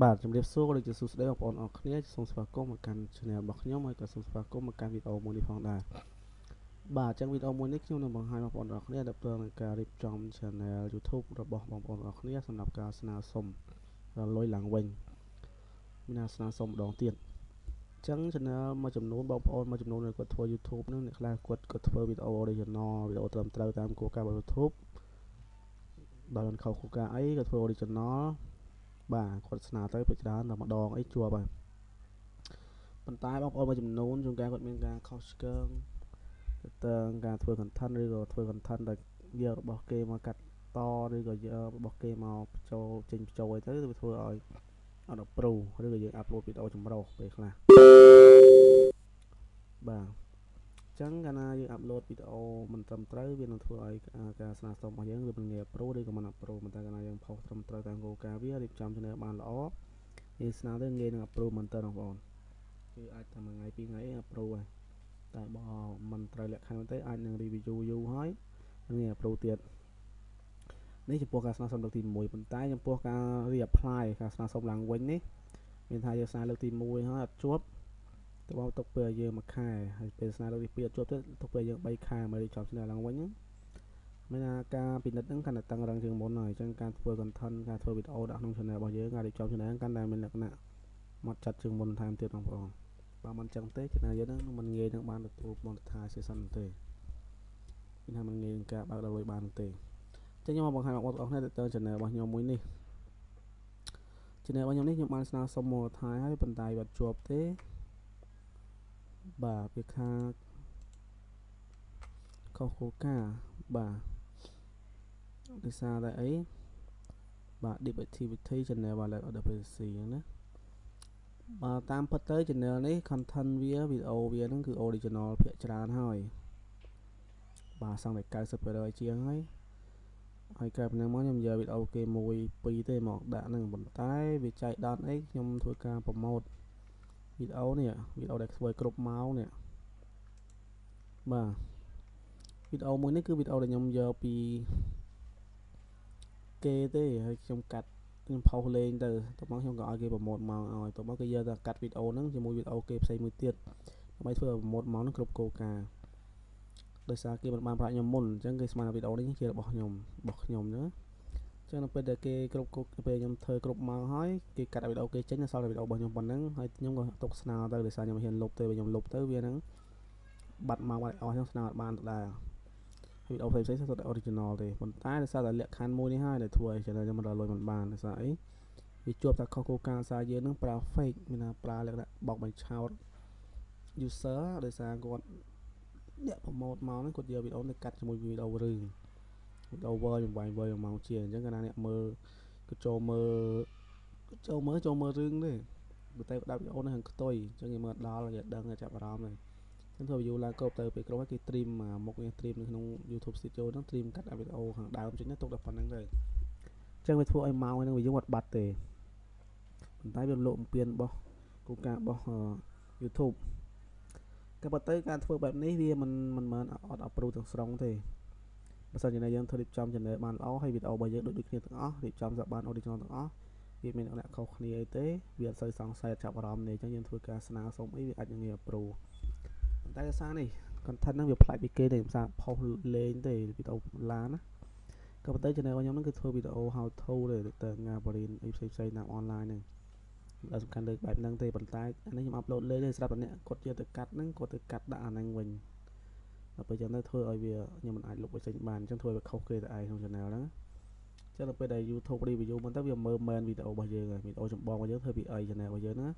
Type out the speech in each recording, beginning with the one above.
បាទជំរាបសួរលោកជាសួស្តីបងប្អូនអរគ្នាសូមស្វាគមន៍មកកាន់ Channel របស់ខ្ញុំហើយក៏សូមស្វាគមន៍មកកាន់វីដេអូមួយនេះផងដែរបាទអញ្ចឹងវីដេអូមួយនេះខ្ញុំនឹងបង្ហាញបងប្អូនអរគ្នាទៅនឹងការរៀបចំ Channel YouTube របស់បងប្អូនអរគ្នាសម្រាប់ការស្នើសុំលុយឡើងវិញមានការស្នើសុំម្ដងទៀតអញ្ចឹង Channel មួយចំនួនបងប្អូនមួយចំនួនគាត់ធ្វើ YouTube ហ្នឹងអ្នកខ្លះគាត់ធ្វើវីដេអូ original វីដេអូត្រឹមត្រូវតាមគោលការណ៍របស់ YouTube ដោយមិនខុសគោលការណ៍អីគាត់ធ្វើ original បាទគាត់ស្នើទៅពេលច្រើនតែម្ដងអីជាប់ហើយប៉ុន្តែបងប្អូនមួយចំនួនជួនកាលគាត់មានការខុសឆ្គងទៅតាមការធ្វើ content ឬក៏ធ្វើ content ដែលយករបស់គេមកកាត់តឬក៏យករបស់គេមកបញ្ចូលចេញបញ្ចូលអីទៅវាធ្វើឲ្យអត់ approve ឬក៏យើង upload វីដេអូចម្រុះពេលខ្លះបាទអញ្ចឹងកាលណាយើង upload វីដេអូមិនត្រឹមត្រូវវានឹងធ្វើឲ្យការស្នើសុំរបស់យើងវាមិនងាយ approve ឬក៏មិន approve ប៉ុន្តែកាលណាយើងផុសត្រឹមត្រូវតាមគោលការណ៍វារៀបចំ channel បានល្អយើងស្នើទៅងាយនឹង approve មែនតើបងប្អូនគឺអាចតែមួយថ្ងៃពីរថ្ងៃ approve ហើយតែបើមិនត្រូវលក្ខខណ្ឌទេអាចនឹង review យូរហើយនឹង approve ទៀតនេះចំពោះការស្នើសុំលើកទី1ប៉ុន្តែចំពោះការ reapply ការស្នើសុំឡើងវិញនេះមានថាយើងស្នើលើកទី1ហើយអត់ជាប់ទៅបោកទុកពេលយើង1ខែហើយពេលស្នើលើកទី2អត់ជាប់ទេទុកពេលយើង3ខែមករៀបចំស្នើឡើងវិញមានថាការពិនិត្យហ្នឹងកាន់តែតឹងរឹងជាងមុនហើយអញ្ចឹងការធ្វើ content ការធ្វើវីដេអូដាក់ក្នុង channel របស់យើងការរៀបចំ channel កាន់តែមានលក្ខណៈមកចាត់ជាងមុនថែមទៀតបងប្អូនបើមិនចឹងទេ channel យើងហ្នឹងមិនងាយនឹងបានទទួល monetize ទេសិនទេមានថាមិនងាយនឹងការបើកដល់លុយបានទេចឹងខ្ញុំមកបង្ហាញបងប្អូនអរគ្នាទៅ channel របស់ខ្ញុំមួយនេះ channel របស់ខ្ញុំនេះខ្ញុំបានស្នើសុំ monetize ហើយប៉ុន្តែវាអត់ជាប់ទេបាទវាថាខុសគោលការណ៍បាទដោយសារតែអីបាទ deep activity channel wallet order privacy ហ្នឹងណាបាទតាមពិតទៅ channel នេះ content វាវីដេអូវាហ្នឹងគឺ original ភាគច្រើនហើយបាទសងតែ 90% ជាងហើយក្រៅពីហ្នឹងមកខ្ញុំយកវីដេអូគេមួយពីរទេមកដាក់ហ្នឹងប៉ុន្តែវាចែកដោតអីខ្ញុំធ្វើការប្រម៉ូទវីដេអូនេះវីដេអូដែលធ្វើឲ្យគ្រប់ម៉ោងនេះបាទវីដេអូមួយនេះគឺវីដេអូដែលខ្ញុំយកពីគេទេហើយខ្ញុំកាត់ខ្ញុំផុសលេងទៅតោះមកខ្ញុំក៏ឲ្យគេប្រម៉ូទម៉ោងឲ្យតោះមកគេយកតែកាត់វីដេអូហ្នឹងជាមួយវីដេអូគេផ្សេងមួយទៀតដើម្បីធ្វើឲ្យប្រម៉ូទម៉ោងហ្នឹងគ្រប់គោលការណ៍ដោយសារគេមិនបានប្រាក់ខ្ញុំមុនអញ្ចឹងគេស្មានថាវីដេអូនេះជារបស់ខ្ញុំណាចឹងនៅពេលដែលគេគ្រប់ពេលខ្ញុំធ្វើគ្រប់ម៉ោងហើយគេកាត់វីដេអូគេចេញសល់តែវីដេអូរបស់ខ្ញុំប៉ុណ្ណឹងហើយខ្ញុំក៏ទុកស្នើទៅដោយសារខ្ញុំមិនហ៊ានលុបទេបើខ្ញុំលុបទៅវានឹងបាត់ម៉ោងបាត់អស់ខ្ញុំស្នើអត់បានដដែលវីដេអូផ្សេងៗសុទ្ធតែ original ទេប៉ុន្តែដោយសារតែលក្ខខណ្ឌមួយនេះហើយដែលធ្វើឲ្យ channel ខ្ញុំមិនរកលុយមិនបានដោយសារអីវាជាប់តែខុសគោលការណ៍សារយើងនឹងប្រើ fake មានថាប្រើលក្ខណៈបោកបញ្ឆោត user ដោយសារគាត់អ្នកប្រម៉ូទមកហ្នឹងគាត់យកវីដេអូទៅកាត់ជាមួយវីដេអូរឿងវីដេអូ Word ចំវាយ Word 1ម៉ោងជាងអញ្ចឹងកាលណាអ្នកមើលក៏ចូលមើលរឿងទេបើតែដាក់វីដេអូនេះហ្នឹងខ្ទុយអញ្ចឹងគេមើលដល់គេដឹងគេចាប់អារម្មណ៍ហើយចឹងធ្វើ view ឡើងគ្រប់ទៅពេលក្រុមគេ stream មុខនេះ stream នៅក្នុង YouTube Studio ហ្នឹង stream កាត់វីដេអូខាងដើមចេញទៅទុកតែប៉ុណ្្នឹងទៅអញ្ចឹងវាធ្វើឲ្យម៉ោងហ្នឹងវាយើងអត់បាត់ទេប៉ុន្តែវាលោកបំពេញរបស់គោលការណ៍របស់ YouTube ក៏ប៉ុន្តែការធ្វើបែបនេះវាមិនមែនអត់ approve ទាំងស្រុងទេបើសិនជាយើងធ្វើរៀបចំ channel បានល្អហើយវីដេអូរបស់យើងដូចគ្នាទាំងអស់រៀបចំទៅបាន original ទាំងអស់វាមានលក្ខណៈខុសគ្នាអីទេវាអត់សូវសង្ស័យអត់ចាប់អារម្មណ៍ទេអញ្ចឹងយើងធ្វើការស្នើសុំអីវាអាចនឹងងាយ approve ប៉ុន្តែដោយសារនេះ content ហ្នឹងវាប្លែកពីគេទេមិនថាផុសលេងទេវីដេអូឡានណាក៏ប៉ុន្តែ channel របស់ខ្ញុំហ្នឹងគឺធ្វើវីដេអូ how to ទេទៅងាបរៀនអីផ្សេងៗតាម online ហ្នឹងដែលសំខាន់លើបែបហ្នឹងទេប៉ុន្តែអានេះខ្ញុំ upload លេងទេសម្រាប់អ្នកគាត់យកទៅកាត់ហ្នឹងគាត់ទៅកាត់ដាក់អាហ្នឹងវិញដល់ពេលចឹងទៅធ្វើឲ្យវាខ្ញុំមិនអាចលុបវាចេញបានអញ្ចឹងធ្វើឲ្យខុសគេទៅឯងក្នុង channel ហ្នឹងចឹងដល់ពេលដែល YouTube review មិនទៅវាមើលមែនវីដេអូរបស់យើងហើយវីដេអូចម្បងរបស់យើងធ្វើពីអី channel របស់យើងណា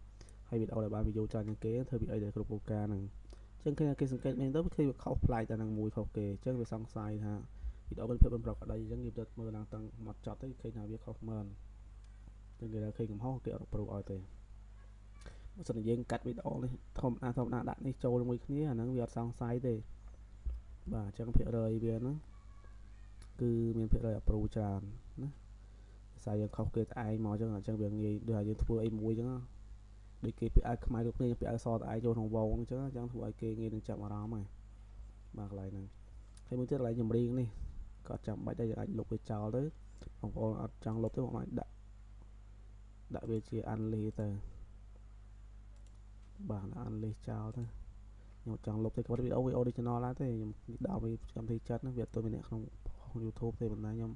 ហើយវីដេអូដែលបាន view ច្រើនជាងគេធ្វើពីអីដែលគ្រប់គោលការណ៍ហ្នឹងចឹងគេសង្កេតមែនទៅគឺវាខុសប្លែកតែនឹងមួយខុសគេចឹងវាសង្ស័យថាវីដេអូមានភាពមិនប្រក្រតីអញ្ចឹងគេទៅមើលឡើងតាំងមកចត់ទៅឃើញថាវាខុសមែនចឹងគេឃើញកំហុសគេអត់ approve ឲ្យទេបើសិនជាយើងកាត់វីដេអូនេះធម្មតាដាក់នេះចូលជាមួយគ្នាអាហ្នឹងវាអត់សង្ស័យទេបាទអញ្ចឹងភាគរយវាហ្នឹងគឺមានភាគរយ approve ច្រើនណាភាសាយើងខុសគេតែឯងមកអញ្ចឹងវាងាយដូចយើងធ្វើអីមួយអញ្ចឹងដូចគេពាក់អាវខ្មែរគ្រប់គ្នាពាក់អាវសតែឯងចូលក្នុងវងអញ្ចឹងធ្វើឲ្យគេងាយនឹងចាប់អារម្មណ៍ហើយបាទកន្លែងហ្នឹងហើយមួយទៀតកន្លែងចម្រៀងនេះក៏ចាំបាច់ដែរយើងអាចលុបវាចោលទៅបងប្អូនអត់ចង់លុបទេបងអាចដាក់ ដាក់វាជា unlist ទៅបាទ unlist ចោលទៅខ្ញុំចង់លុបទៅគាត់វីដេអូ original ឡើងទេខ្ញុំដាក់វាកម្មវិធីចិត្តហ្នឹងវាអត់ទៅមានអ្នកក្នុង YouTube ទេប៉ុន្តែខ្ញុំ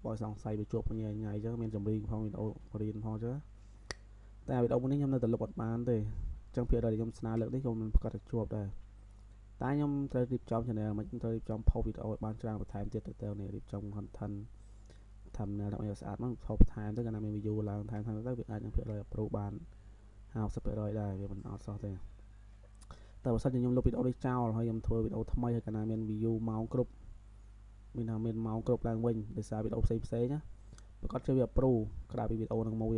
បើសង្ស័យវាជាប់ញ៉ៃអញ្ចឹងមានចម្រៀងផងវីដេអូរៀនផងចឹងតែវីដេអូមួយនេះខ្ញុំនៅតែលុបអត់បានទេអញ្ចឹងភាគរយខ្ញុំស្នើលើកនេះខ្ញុំមិនប្រកាសថាជាប់ដែរតែខ្ញុំត្រូវរៀបចំ channel មិនត្រូវរៀបចំ post វីដេអូឲ្យបានច្រើនបន្ថែមទៀតទៅនេះរៀបចំ content thumbnail ដាក់ឲ្យស្អាតមកថតបន្ថែមទៅកាលណាមាន view ឡើងថែមទៅវាអាចនឹងភាគរយ approve បាន 50% ដែរវាមិនអត់សោះទេតែបើសិនជាខ្ញុំលុបវីដេអូនេះចោលហើយខ្ញុំធ្វើវីដេអូថ្មីហើយកាលណាមាន view ម៉ោងគ្រប់មានថាមានម៉ោងគ្រប់ឡើងវិញដោយសារវីដេអូផ្សេងណាប្រកាសជាវា approve ក្រៅពីវីដេអូនឹងមួយ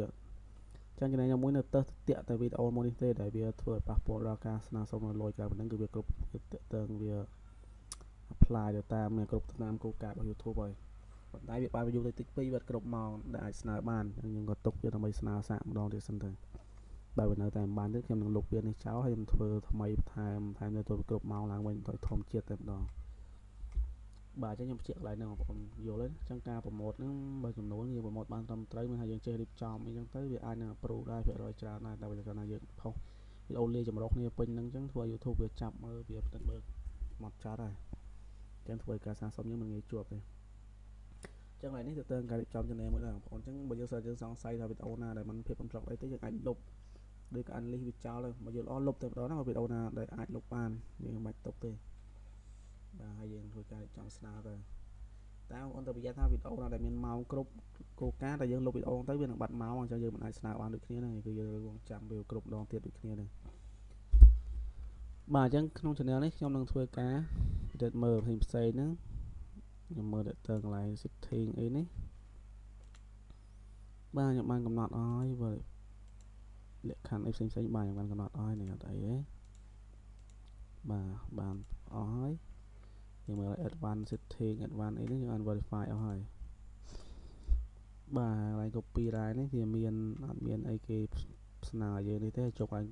ចឹងចំណែកខ្ញុំមួយនៅទៅតាក់តែវីដេអូមួយនេះទេដែលវាធ្វើឲ្យប៉ះពាល់ដល់ការស្នើសុំលុយក្រៅពីហ្នឹងគឺវាគ្រប់តាក់ទងវា apply ទៅតាមគ្រប់តាមគោលការណ៍របស់ YouTube ហើយប៉ុន្តែវាបាន view ទៅតិចពេកវាគ្រប់ម៉ោងដែលអាចស្នើបានខ្ញុំក៏ទុកវាដើម្បីស្នើសាកម្ដងទៀតសិនទៅបើវានៅតែមិនបានទេខ្ញុំនឹងលុបវានេះចោលហើយខ្ញុំធ្វើថ្មីបន្ថែមនៅទៅគ្រប់ម៉ោងឡើងវិញទៅធម្មជាតិតែម្ដងបាទអញ្ចឹងខ្ញុំបញ្ជាក់កន្លែងហ្នឹងបងប្អូនយល់ទេអញ្ចឹងការប្រម៉ូទហ្នឹងបើចំនួនយើងប្រម៉ូទបានត្រឹមត្រូវមានថាយើងចេះរៀបចំអីចឹងទៅវាអាចនឹង approve ដែរភាគរយច្រើនដែរតែបើកាលណាយើងផុសវីដេអូលាយចម្រុះគ្នាពេញហ្នឹងអញ្ចឹងធ្វើឲ្យ YouTube វាចាប់មើលវាផ្តិតមើលមកចោតដែរអញ្ចឹងធ្វើឲ្យការសាកសមយើងមិនងាយជាប់ទេចឹងឡើយនេះទៅទៅការរៀបចំ channel មួយដែរបងប្អូនអញ្ចឹងបើយើងសង្ស័យថាវីដេអូណាដែលมันភាពមិនត្រង់អីទេយើងអាចលុបដូចក៏ unlist វាចោលទៅបើយើងអស់លុបតែម្ដងណាវីដេអូណាដែលអាចលុបបានយើងមិនបាច់ទុកទេបាទហើយយើងធ្វើការរៀបចំស្នើទៅតែបងប្អូនទៅប្រយ័ត្នថាវីដេអូណាដែលមានម៉ោងគ្រប់គោលការណ៍តែយើងលុបវីដេអូទៅវានឹងបាត់ម៉ោងអញ្ចឹងយើងមិនអាចស្នើបានដូចគ្នាហ្នឹងគឺយើងរងចាំវាគ្រប់ដងទៀតដូចគ្នាហ្នឹងបាទអញ្ចឹងក្នុង channel នេះខ្ញុំនឹងធ្វើការពិនិត្យមើលផ្សេងហ្នឹងខ្ញុំមើលទៅកន្លែង setting អីនេះបាទខ្ញុំបានកំណត់ឲ្យបើលក្ខខណ្ឌអីផ្សេងបាទខ្ញុំបានកំណត់ឲ្យនេះអត់អីទេបាទបានអស់ហើយយើងមើល advanced setting advanced អីនេះយើងបាន verify អស់ហើយបាទកន្លែង copyright នេះវាមានអត់មានអីគេស្នើយើងនេះទេចុះឡើង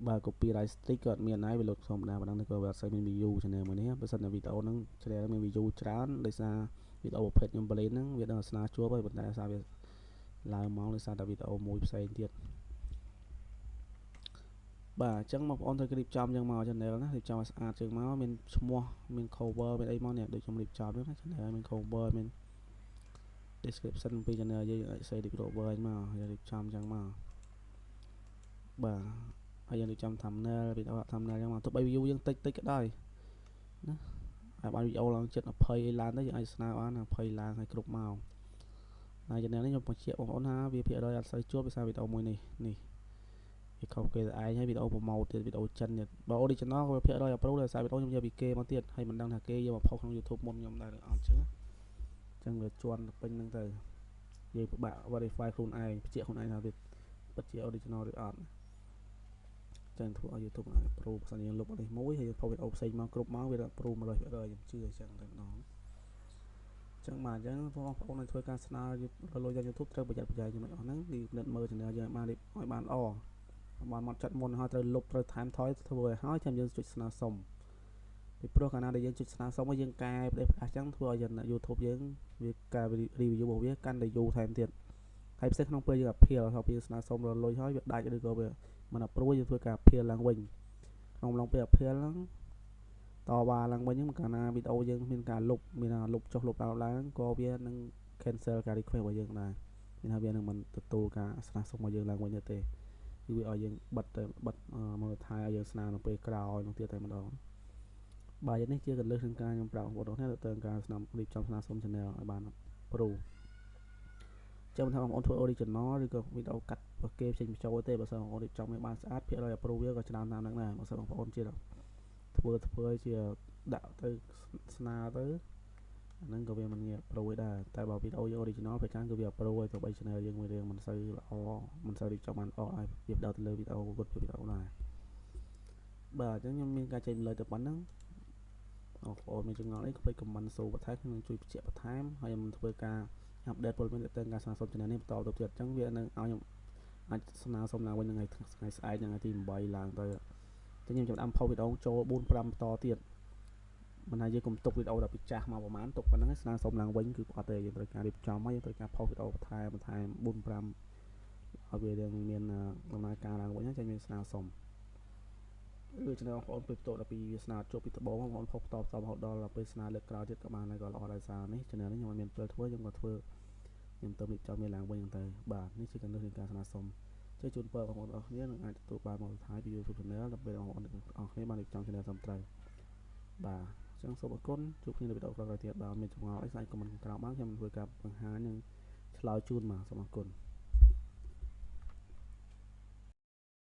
បាទ copyright strict ក៏អត់មានដែរវាលុបធម្មតាប៉ុណ្ណឹងក៏វាអត់សូវមាន view channel មួយនេះបើសិនតែវីដេអូហ្នឹង channel មាន view ច្រើនដោយសារវីដេអូប្រភេទខ្ញុំបលេនហ្នឹងវាដឹងស្នើជួបហើយប៉ុន្តែសារវាឡើងមកដោយសារតែវីដេអូមួយផ្សេងទៀតបាទអញ្ចឹងបងប្អូនត្រូវរៀបចំយ៉ាងមក channel ណារៀបចំឲ្យស្អាតជាងមកមានឈ្មោះមាន cover មានអីមកនេះដូចខ្ញុំរៀបចំហ្នឹងណា channel មាន cover មាន description ពី channel យើងអាចសេ developer មកយើងរៀបចំអញ្ចឹងមកបាទហើយយើងរៀបចំ thumbnail វីដេអូ thumbnail អញ្ចឹងមកទោះបី view យើងតិចក៏ដោយណាហើយបានវីដេអូឡើងចិត្ត20អីឡើងទៅយើងអាចស្នើបាន20ឡើងហើយគ្រប់មកហើយ channel នេះខ្ញុំបញ្ជាក់បងប្អូនថាវាភាគរយអត់សូវជួបដោយសារវីដេអូមួយនេះវាខុសគេឯងហើយវីដេអូ promote ទៀតវីដេអូចិនទៀតបើ original ក៏ភាគរយ approve ដោយសារវីដេអូខ្ញុំយកពីគេមកទៀតហើយមិនដឹងថាគេយកមកផុសក្នុង YouTube មុនខ្ញុំដែរឬអត់អញ្ចឹងវាជន់ពេញហ្នឹងទៅយើងពិបាក verify ខ្លួនឯងបញ្ជាក់ខ្លួនឯងថាវាពិតជា original ឬអត់ចឹងធ្វើឲ្យ YouTube អាច approve បើសិនយើងលុបនេះមួយហើយយើងផុសវីដេអូផ្សេងមកគ្រប់មកវា approve 100%ខ្ញុំជឿអញ្ចឹងតែម្ដងចឹងបាទអញ្ចឹងបងប្អូនឲ្យធ្វើការស្នើលុយដល់ YouTube ត្រូវប្រយ័ត្នប្រយែងជាមួយអស់ហ្នឹងគឺពិនិត្យមើល channel យើងឲ្យបានល្អបានមកចាត់មុនហើយត្រូវលុបត្រូវថែមថយធ្វើឲ្យហើយចាំយើងចុចស្នើសុំពីព្រោះកាលណាដែលយើងចុចស្នើសុំឲ្យយើងកែផ្ដេសផ្ដាស់ចឹងធ្វើឲ្យ YouTube យើងវាការ review របស់វាកាន់តែយូរថែមទៀតហើយផ្សេងក្នុងពេលយើង appeal ថាពេលស្នើសុំលុយហើយវាដាច់ឬក៏វាមិន approve យើងធ្វើការ appeal ឡើងវិញក្នុងឡងពេល appeal ហ្នឹងតវ៉ាឡើងវិញហ្នឹងកាលណាវីដេអូយើងមានការលុបមានថាលុបចុះលុបឡើងក៏វានឹង cancel ការ request របស់យើងដែរមានថាវានឹងមិនទទួលការស្នើសុំរបស់យើងឡើងវិញទេគឺវាឲ្យយើងបិទមើលថែឲ្យយើងស្នើនៅពេលក្រោយនោះទៀតតែម្ដងបាទយ៉ាងនេះជាកលឹះក្នុងការខ្ញុំប្រាប់បងប្អូនទៅតាមការស្នើរៀបចំស្នើសុំ channel ឲ្យបាន approve ចាំថាបងប្អូនធ្វើ original ឬក៏វីដេអូកាត់របស់គេផ្សេងបញ្ចូលទេបើសិនបងប្អូនរៀបចំឲ្យបានស្អាតភាគរយ approve វាក៏ច្រើនតាមហ្នឹងដែរបើសិនបងប្អូនជាធ្វើជាដាក់ទៅស្នើទៅអាហ្នឹងក៏វាមិនងាយ approve ដែរតែបើវីដេអូយើង original ពេលខាងគឺវា approve ហើយទោះបី channel យើងមួយរឿងមិនសូវល្អមិនសូវរៀបចំបានល្អឲ្យវាផ្ដោតទៅលើវីដេអូគាត់វីដេអូដែរបាទអញ្ចឹងខ្ញុំមានការចែកម្លែកទៅប៉ុណ្ណឹងបងប្អូនមានចម្ងល់អីក្បិច comment សូបន្ថែមខ្ញុំជួយបញ្ជាក់បន្ថែមហើយខ្ញុំធ្វើការ update ព័ត៌មានទៅការស្នើសុំ channel នេះបន្តទៅទៀតអញ្ចឹងវានឹងឲ្យខ្ញុំអាចស្នើសុំឡើងវិញថ្ងៃស្អែកថ្ងៃទី8ឡើងទៅខ្ញុំចាប់ផុសវីដេអូចូល4 5បន្តទៀតមិនថាយើងកុំទុកវីដេអូដល់ពីចាស់មកប្រហែលទុកប៉ុណ្ណឹងស្នើសុំឡើងវិញគឺអត់ទេយើងត្រូវការរៀបចំហើយយើងត្រូវការផុសវីដេអូបន្ថែម4 5 ឲ្យវារៀងមានដំណើរការឡើងវិញចាញ់មានស្នើសុំដូចជាបងប្អូនពេលបន្ទាប់ពីវាស្នើចុះពីដំបូងបងប្អូនផុសតបរហូតដល់ពេលស្នើលើកក្រោយទៀតក៏បានដែរក៏ល្អដោយសារនេះ channel នេះខ្ញុំអត់មានពេលធ្វើខ្ញុំក៏ធ្វើខ្ញុំទៅរៀបចំវាឡើងវិញហ្នឹងទៅបាទនេះជាកណ្ដឹងនៃការស្នើសុំជួយជូនពរបងប្អូនអរគ្នានឹងអាចទទួលបានមកសុខភាពពី YouTube Channel ដើម្បីបងប្អូនអរគ្នាបានរៀបចំ Channel ត្រឹមត្រូវបាទអញ្ចឹងសូមអរគុណជួបគ្នានៅវីដេអូក្រោយៗទៀតបាទមានចម្ងល់អីស្អាតខមមិនក្រោមបានខ្ញុំធ្វើការបង្ហាញនិងឆ្លើយជូនបាទសូមអរគុណ